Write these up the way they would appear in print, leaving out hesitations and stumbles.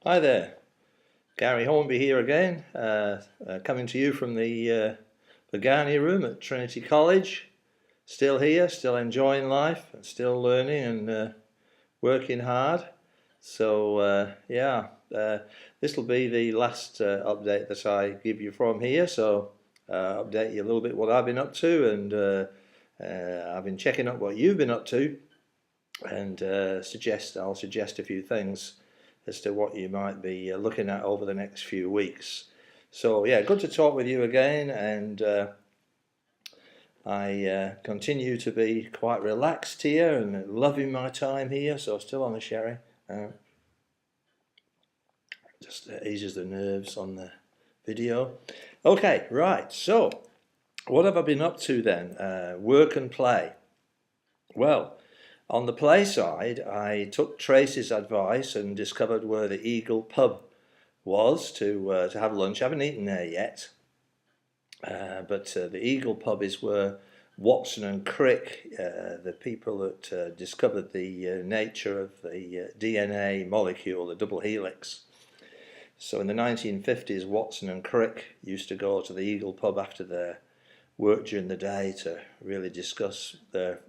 Hi there, Gary Hornby here again, coming to you from the Garnier room at Trinity College. Still here, still enjoying life, still learning and working hard. So this will be the last update that I give you from here. So update you a little bit what I've been up to, and I've been checking up what you've been up to, and I'll suggest a few things as to what you might be looking at over the next few weeks. So yeah, good to talk with you again, and I continue to be quite relaxed here and loving my time here, so still on the sherry. Just eases the nerves on the video. Okay, right, so what have I been up to then? Work and play. Well, on the play side, I took Tracy's advice and discovered where the Eagle pub was to have lunch. I haven't eaten there yet, but the Eagle pub is where Watson and Crick, the people that discovered the nature of the DNA molecule, the double helix. So in the 1950s, Watson and Crick used to go to the Eagle pub after their work during the day to really discuss their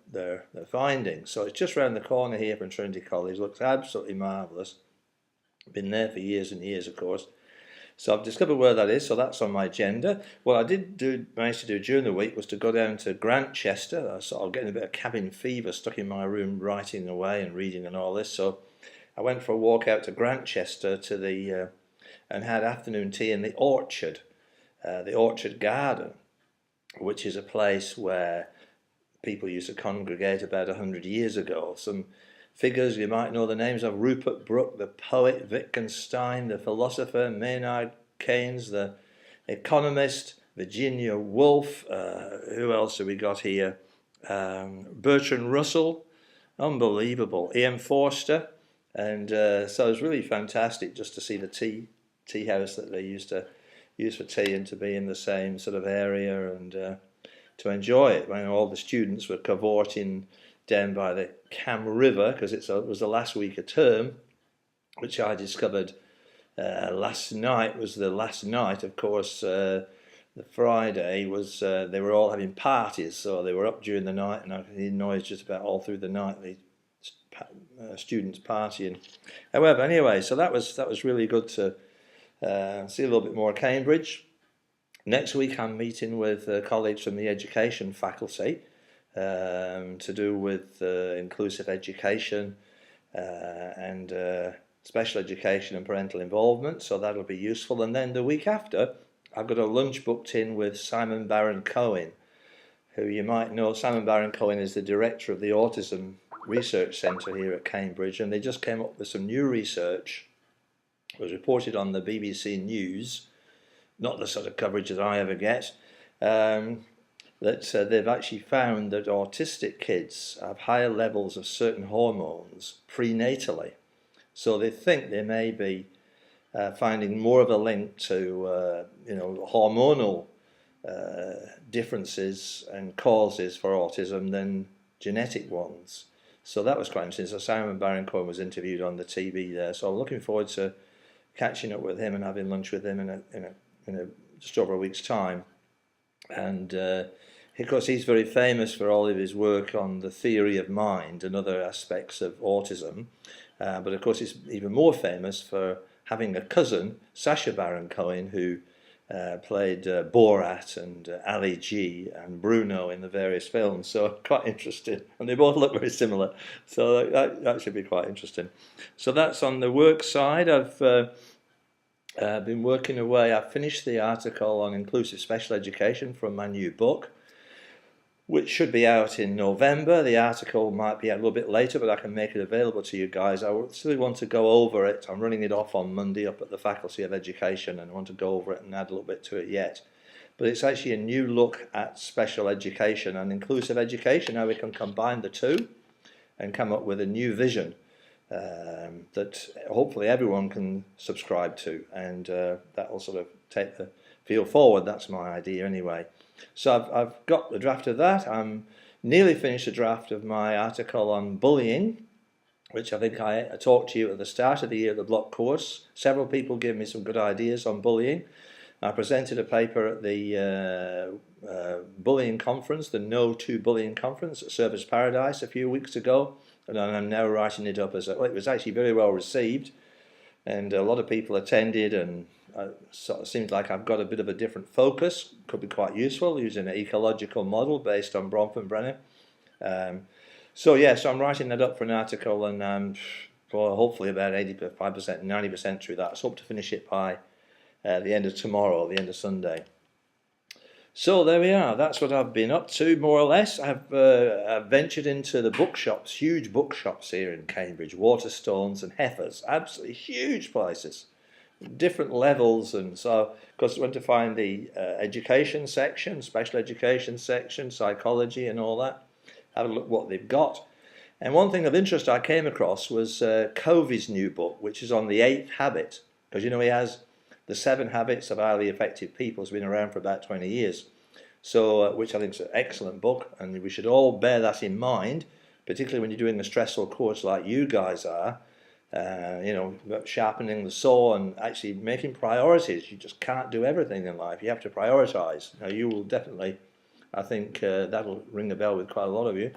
findings. So it's just around the corner here from Trinity College. Looks absolutely marvellous. Been there for years and years, of course. So I've discovered where that is, so that's on my agenda. What I did manage to do during the week was to go down to Grantchester. I was sort of getting a bit of cabin fever, stuck in my room writing away and reading and all this. So I went for a walk out to Grantchester to the and had afternoon tea in the Orchard Garden, which is a place where people used to congregate about 100 years ago. Some figures you might know the names of: Rupert Brooke, the poet; Wittgenstein, the philosopher; Maynard Keynes, the economist; Virginia Woolf. Who else have we got here? Bertrand Russell, unbelievable. E.M. Forster. And so it was really fantastic just to see the tea house that they used to use for tea, and to be in the same sort of area and to enjoy it when all the students were cavorting down by the Cam River, because it was the last week of term, which I discovered last night was the last night. Of course, the Friday was they were all having parties, so they were up during the night, and I could hear noise just about all through the night. The students partying. However, anyway, so that was really good to see a little bit more of Cambridge. Next week I'm meeting with colleagues from the education faculty to do with inclusive education and special education and parental involvement, so that'll be useful. And then the week after, I've got a lunch booked in with Simon Baron-Cohen, who you might know. Simon Baron-Cohen is the director of the Autism Research Centre here at Cambridge, and they just came up with some new research. It was reported on the BBC News, not the sort of coverage that I ever get, that they've actually found that autistic kids have higher levels of certain hormones prenatally. So they think they may be finding more of a link to hormonal differences and causes for autism than genetic ones. So that was quite interesting. So Simon Baron-Cohen was interviewed on the TV there. So I'm looking forward to catching up with him and having lunch with him in just over a week's time. And of course, he's very famous for all of his work on the theory of mind and other aspects of autism. But of course, he's even more famous for having a cousin, Sacha Baron-Cohen, who played Borat and Ali G and Bruno in the various films. So quite interesting, and they both look very similar, so that should be quite interesting. So that's on the work side. I've been working away. I finished the article on inclusive special education from my new book, which should be out in November. The article might be out a little bit later, but I can make it available to you guys. I still want to go over it. I'm running it off on Monday up at the Faculty of Education, and I want to go over it and add a little bit to it yet. But it's actually a new look at special education and inclusive education, how we can combine the two and come up with a new vision that hopefully everyone can subscribe to, and that will sort of take the field forward. That's my idea anyway. So I've got the draft of that. I'm nearly finished the draft of my article on bullying, which I think I talked to you at the start of the year, the block course. Several people gave me some good ideas on bullying. I presented a paper at the bullying conference, the No to Bullying conference at Service Paradise a few weeks ago, and I'm now writing it up as it was actually very well received, and a lot of people attended, and sort of seems like I've got a bit of a different focus. Could be quite useful using an ecological model based on Bronfenbrenner. So I'm writing that up for an article, and hopefully about 85%, 90% through that. So hope to finish it by the end of tomorrow, the end of Sunday. So there we are. That's what I've been up to, more or less. I've ventured into the bookshops, huge bookshops here in Cambridge, Waterstones and Heifers, absolutely huge places, different levels. And so, of course, I went to find the education section, special education section, psychology and all that. Have a look what they've got. And one thing of interest I came across was Covey's new book, which is on the 8th habit, because he has the 7 Habits of Highly Effective People. Has been around for about 20 years, so which I think is an excellent book, and we should all bear that in mind, particularly when you're doing a stressful course like you guys are. Sharpening the saw and actually making priorities. You just can't do everything in life. You have to prioritize. Now, you will definitely, I think that'll ring a bell with quite a lot of you.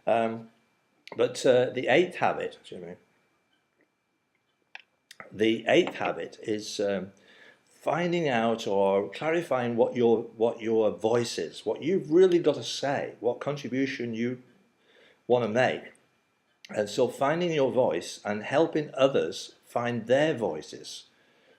But the 8th habit, the 8th habit is finding out or clarifying what your voice is, what you've really got to say, what contribution you want to make. And so finding your voice and helping others find their voices.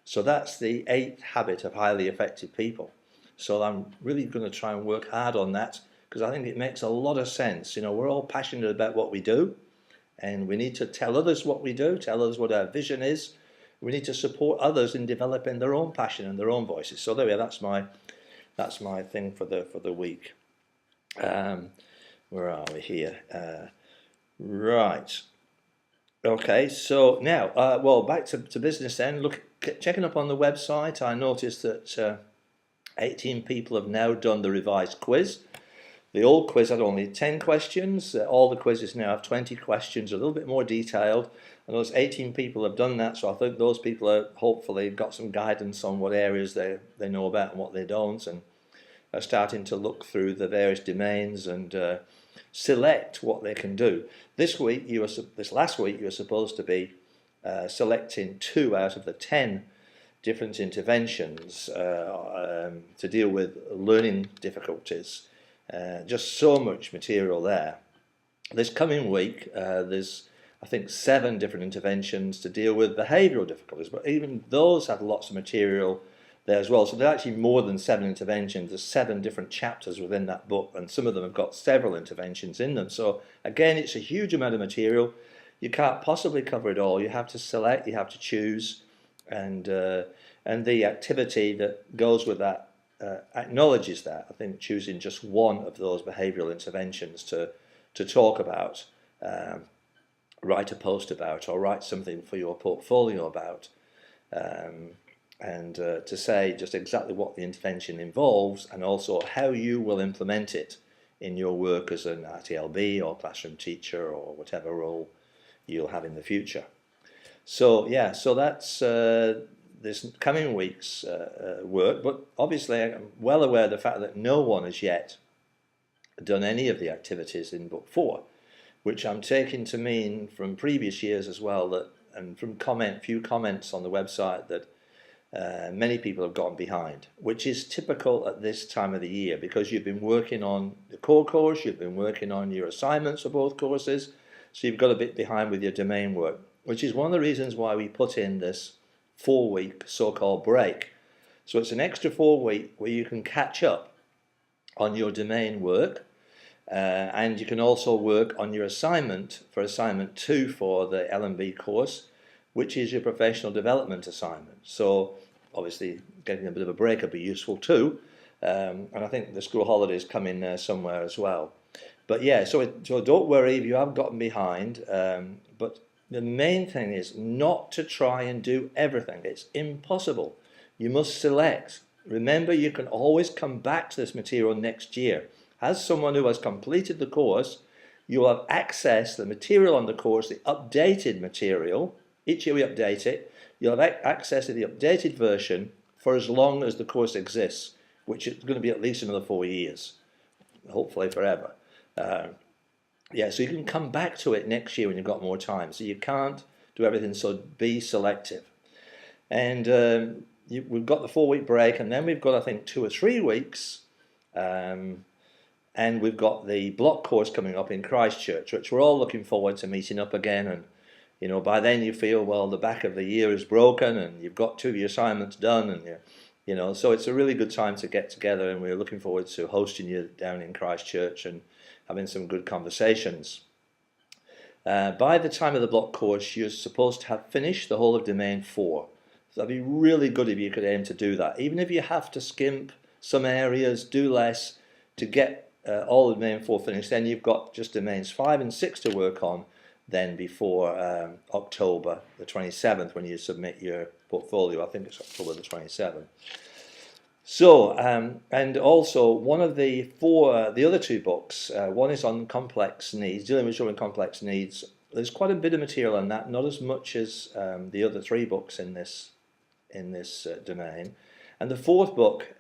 So that's the 8th habit of highly effective people. So I'm really going to try and work hard on that, because I think it makes a lot of sense. We're all passionate about what we do, and we need to tell others what we do, tell others what our vision is. We need to support others in developing their own passion and their own voices. So there we are. That's my thing for the week. Where are we here? Right. Okay. So now, back to business then. Checking up on the website, I noticed that 18 people have now done the revised quiz. The old quiz had only 10 questions. All the quizzes now have 20 questions, a little bit more detailed. And those 18 people have done that, so I think those people have hopefully got some guidance on what areas they know about and what they don't, and are starting to look through the various domains and select what they can do. This last week, you were supposed to be selecting 2 out of the 10 different interventions to deal with learning difficulties. Just so much material there. This coming week, there's I think 7 different interventions to deal with behavioural difficulties, but even those have lots of material there as well. So there's actually more than 7 interventions. There's 7 different chapters within that book, and some of them have got several interventions in them. So again, it's a huge amount of material. You can't possibly cover it all. You have to select, you have to choose, and the activity that goes with that acknowledges that. I think choosing just one of those behavioural interventions to talk about, write a post about, or write something for your portfolio about, and to say just exactly what the intervention involves, and also how you will implement it in your work as an RTLB or classroom teacher or whatever role you'll have in the future. So yeah, so that's this coming week's work, but obviously I'm well aware of the fact that no one has yet done any of the activities in book 4, which I'm taking to mean from previous years as well, that, and from few comments on the website, that many people have gotten behind, which is typical at this time of the year, because you've been working on the core course, you've been working on your assignments for both courses, so you've got a bit behind with your domain work, which is one of the reasons why we put in this 4-week so-called break. So it's an extra 4-week where you can catch up on your domain work, and you can also work on your assignment for assignment 2 for the L&B course, which is your professional development assignment. So obviously getting a bit of a break would be useful too, and I think the school holidays come in there somewhere as well. But yeah, so don't worry if you have gotten behind, but the main thing is not to try and do everything. It's impossible. You must select. Remember, you can always come back to this material next year. As someone who has completed the course, you'll have access to the material on the course, the updated material. Each year we update it. You'll have access to the updated version for as long as the course exists, which is going to be at least another 4 years, hopefully forever. Yeah, so you can come back to it next year when you've got more time. So you can't do everything, so be selective. And we've got the 4-week break, and then we've got, I think, 2 or 3 weeks. And we've got the block course coming up in Christchurch, which we're all looking forward to meeting up again. And, you know, by then you feel, well, the back of the year is broken and you've got 2 of your assignments done. And, you know, so it's a really good time to get together. And we're looking forward to hosting you down in Christchurch and having some good conversations. By the time of the block course, you're supposed to have finished the whole of Domain 4. So that'd be really good if you could aim to do that. Even if you have to skimp some areas, do less to get all of Domain 4 finished, then you've got just Domains 5 and 6 to work on then before October the 27th when you submit your portfolio. I think it's October the 27th. So, and also one of the other 2 books, one is on complex needs, dealing with children with complex needs. There's quite a bit of material on that, not as much as the other 3 books in this domain. And the 4th book,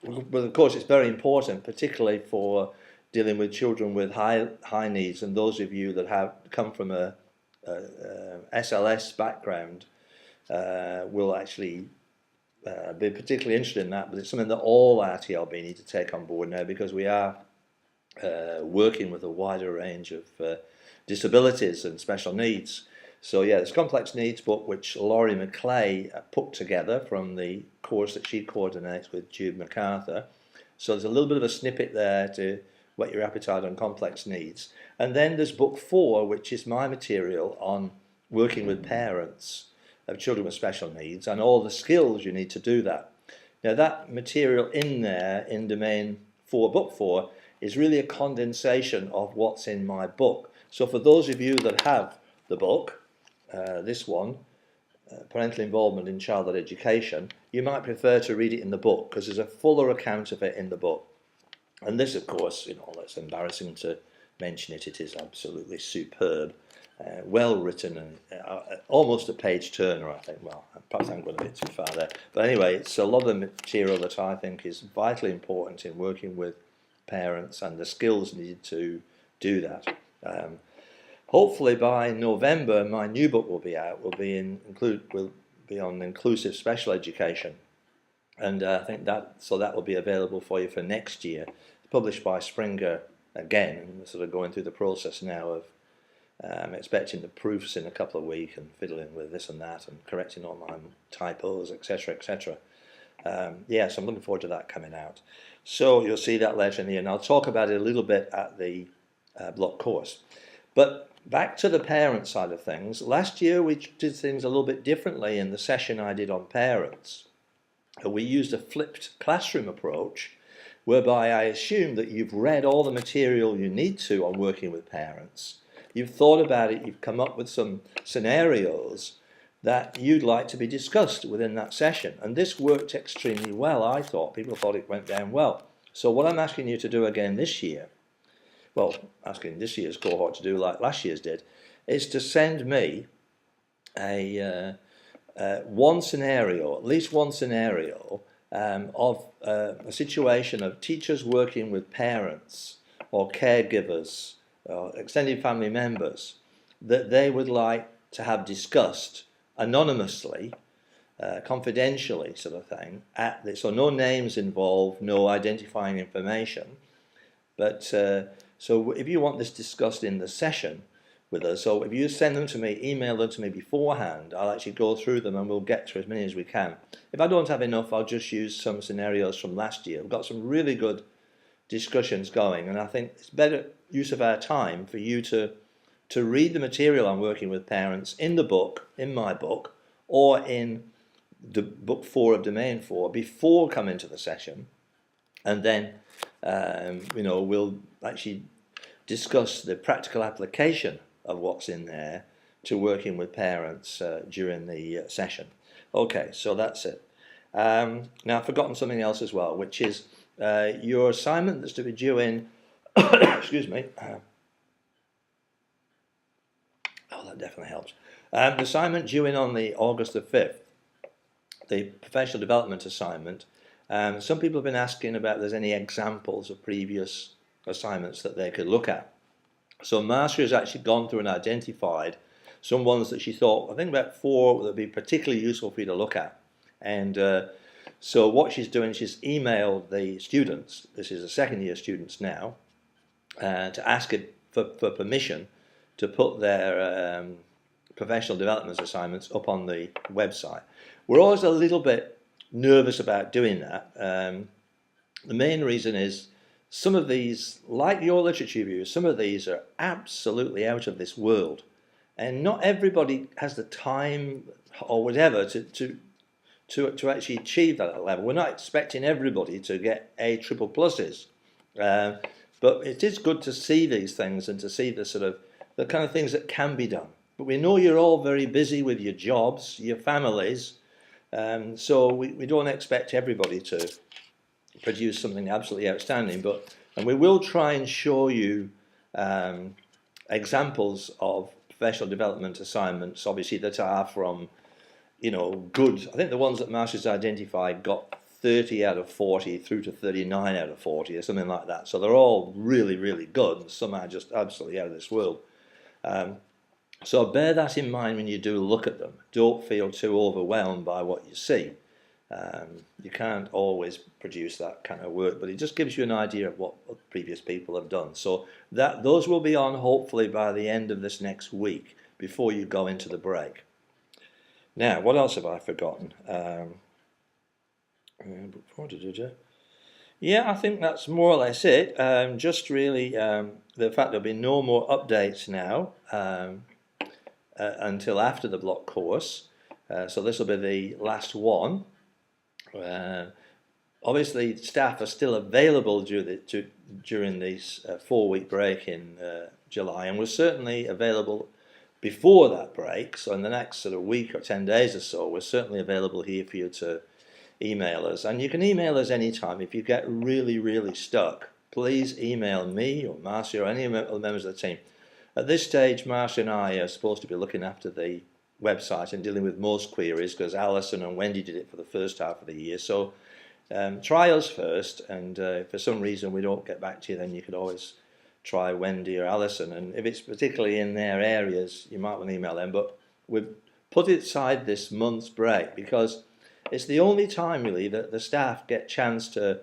well, of course, it's very important, particularly for dealing with children with high needs, and those of you that have come from a SLS background will actually be particularly interested in that. But it's something that all RTLB need to take on board now, because we are working with a wider range of disabilities and special needs. So yeah, this complex needs book, which Laurie McClay put together from the course that she coordinates with Jude MacArthur. So there's a little bit of a snippet there to whet your appetite on complex needs. And then there's book 4, which is my material on working with parents of children with special needs and all the skills you need to do that. Now that material in there, in Domain 4, book 4, is really a condensation of what's in my book. So for those of you that have the book, this one, Parental Involvement in Childhood Education, you might prefer to read it in the book because there's a fuller account of it in the book. And this, of course, you know, it's embarrassing to mention it, it is absolutely superb, well written, and almost a page turner, I think. Well, perhaps I'm going a bit too far there. But anyway, it's a lot of the material that I think is vitally important in working with parents and the skills needed to do that. Hopefully by November, my new book will be out. Will be on inclusive special education, and I think that will be available for you for next year. It's published by Springer again, and we're sort of going through the process now of expecting the proofs in a couple of weeks and fiddling with this and that and correcting all my typos, etc., etc. Yeah, so I'm looking forward to that coming out. So you'll see that later in the year, and I'll talk about it a little bit at the block course. But back to the parent side of things. Last year we did things a little bit differently in the session I did on parents. We used a flipped classroom approach, whereby I assume that you've read all the material you need to on working with parents. You've thought about it, you've come up with some scenarios that you'd like to be discussed within that session. And this worked extremely well, I thought. People thought it went down well. So what I'm asking you to do again this year, well, asking this year's cohort to do like last year's did, is to send me one scenario, at least one scenario, of a situation of teachers working with parents or caregivers or extended family members that they would like to have discussed anonymously, confidentially, sort of thing. So no names involved, no identifying information, but so if you want this discussed in the session with us, so if you send them to me, email them to me beforehand, I'll actually go through them and we'll get to as many as we can. If I don't have enough, I'll just use some scenarios from last year. We've got some really good discussions going, and I think it's better use of our time for you to read the material on working with parents in the book, in my book, or in the book 4 of Domain 4 before coming to the session, and then you know, we'll actually discuss the practical application of what's in there to working with parents during the session. Okay, so that's it. Now I've forgotten something else as well, which is your assignment that's to be due in excuse me, that definitely helps. The assignment due in on the August the 5th, the professional development assignment. Some people have been asking about if there's any examples of previous assignments that they could look at. So Marcia has actually gone through and identified some ones that she thought, I think about 4 that would be particularly useful for you to look at. And so what she's doing, she's emailed the students, this is the second year students now, to ask it for permission to put their professional development assignments up on the website. We're always a little bit nervous about doing that. The main reason is some of these, like your literature reviews, some of these are absolutely out of this world, and not everybody has the time or whatever to actually achieve that level. We're not expecting everybody to get A triple pluses, but it is good to see these things and to see the kind of things that can be done. But we know you're all very busy with your jobs, your families, so we don't expect everybody to produce something absolutely outstanding, and we will try and show you examples of professional development assignments, obviously, that are from, good. I think the ones that Marcia's identified got 30 out of 40 through to 39 out of 40 or something like that. So they're all really, really good, and some are just absolutely out of this world. So bear that in mind when you do look at them. Don't feel too overwhelmed by what you see. You can't always produce that kind of work, but it just gives you an idea of what previous people have done. So those will be on hopefully by the end of this next week before you go into the break. Now, what else have I forgotten? Yeah, I think that's more or less it. Just really the fact there'll be no more updates now until after the block course. So this will be the last one. Obviously, staff are still available during this 4-week break in July, and we're certainly available before that break. So in the next sort of week or 10 days or so, we're certainly available here for you to email us. And you can email us anytime. If you get really, really stuck, please email me or Marcia or any of the members of the team. At this stage, Marcia and I are supposed to be looking after the website and dealing with most queries, because Alison and Wendy did it for the first half of the year. So try us first, and if for some reason we don't get back to you, then you could always try Wendy or Alison, and if it's particularly in their areas, you might want to email them. But we've put aside this month's break because it's the only time really that the staff get a chance to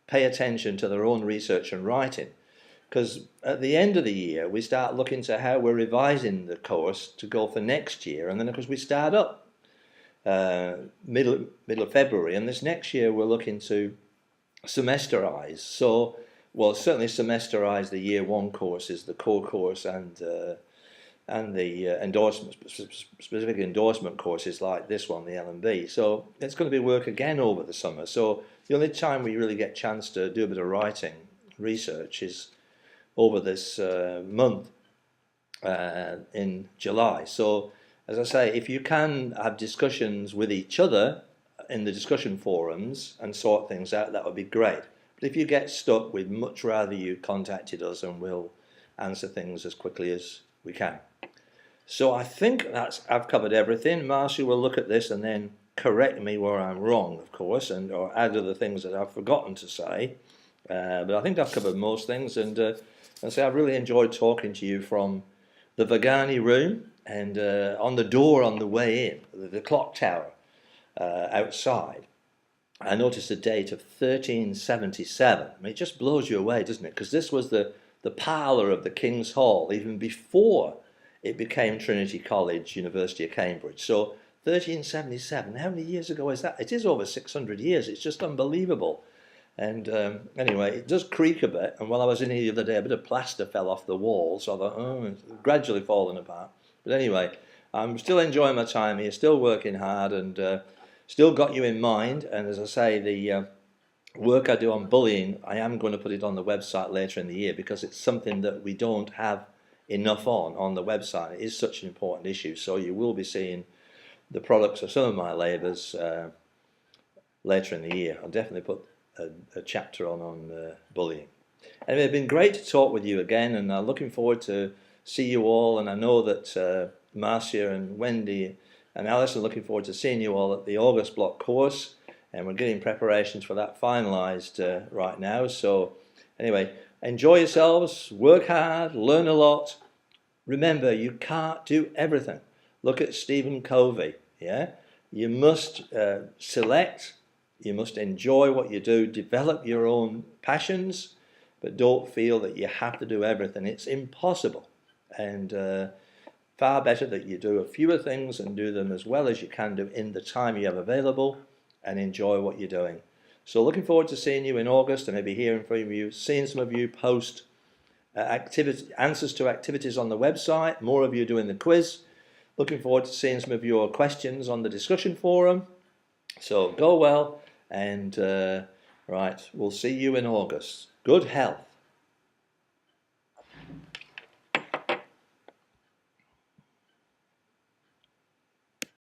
pay attention to their own research and writing, because at the end of the year we start looking to how we're revising the course to go for next year, and then of course we start up middle of February, and this next year we're looking to semesterize. So well, certainly semesterize the year 1 courses, the core course, and the endorsement, specific endorsement courses like this one, the L&B. So it's going to be work again over the summer. So the only time we really get a chance to do a bit of writing research is over this month in July. So as I say, if you can have discussions with each other in the discussion forums and sort things out, that would be great. But if you get stuck, we'd much rather you contacted us, and we'll answer things as quickly as we can. So I think I've covered everything. Marcia will look at this and then correct me where I'm wrong, of course, or add other things that I've forgotten to say. But I think I've covered most things, and I've really enjoyed talking to you from the Vagani room, and on the door on the way in, the clock tower outside, I noticed a date of 1377. I mean, it just blows you away, doesn't it? Because this was the parlour of the King's Hall, even before it became Trinity College, University of Cambridge. So 1377, how many years ago is that? It is over 600 years. It's just unbelievable. And anyway, it does creak a bit. And while I was in here the other day, a bit of plaster fell off the wall. So I thought, oh, it's gradually falling apart. But anyway, I'm still enjoying my time here, still working hard, and still got you in mind. And as I say, the work I do on bullying, I am going to put it on the website later in the year, because it's something that we don't have enough on the website. It is such an important issue. So you will be seeing the products of some of my labours later in the year. I'll definitely put a chapter on bullying. Anyway, it's been great to talk with you again, and I'm looking forward to see you all. And I know that Marcia and Wendy and Alison, looking forward to seeing you all at the August block course, and we're getting preparations for that finalized right now. So anyway, enjoy yourselves, work hard, learn a lot. Remember, you can't do everything. Look at Stephen Covey. Yeah, you must select, you must enjoy what you do, develop your own passions, but don't feel that you have to do everything. It's impossible. And far better that you do a fewer things and do them as well as you can do in the time you have available, and enjoy what you're doing. So looking forward to seeing you in August, and maybe hearing from you, seeing some of you post answers to activities on the website, more of you doing the quiz. Looking forward to seeing some of your questions on the discussion forum. So go well, and right, we'll see you in August. Good health.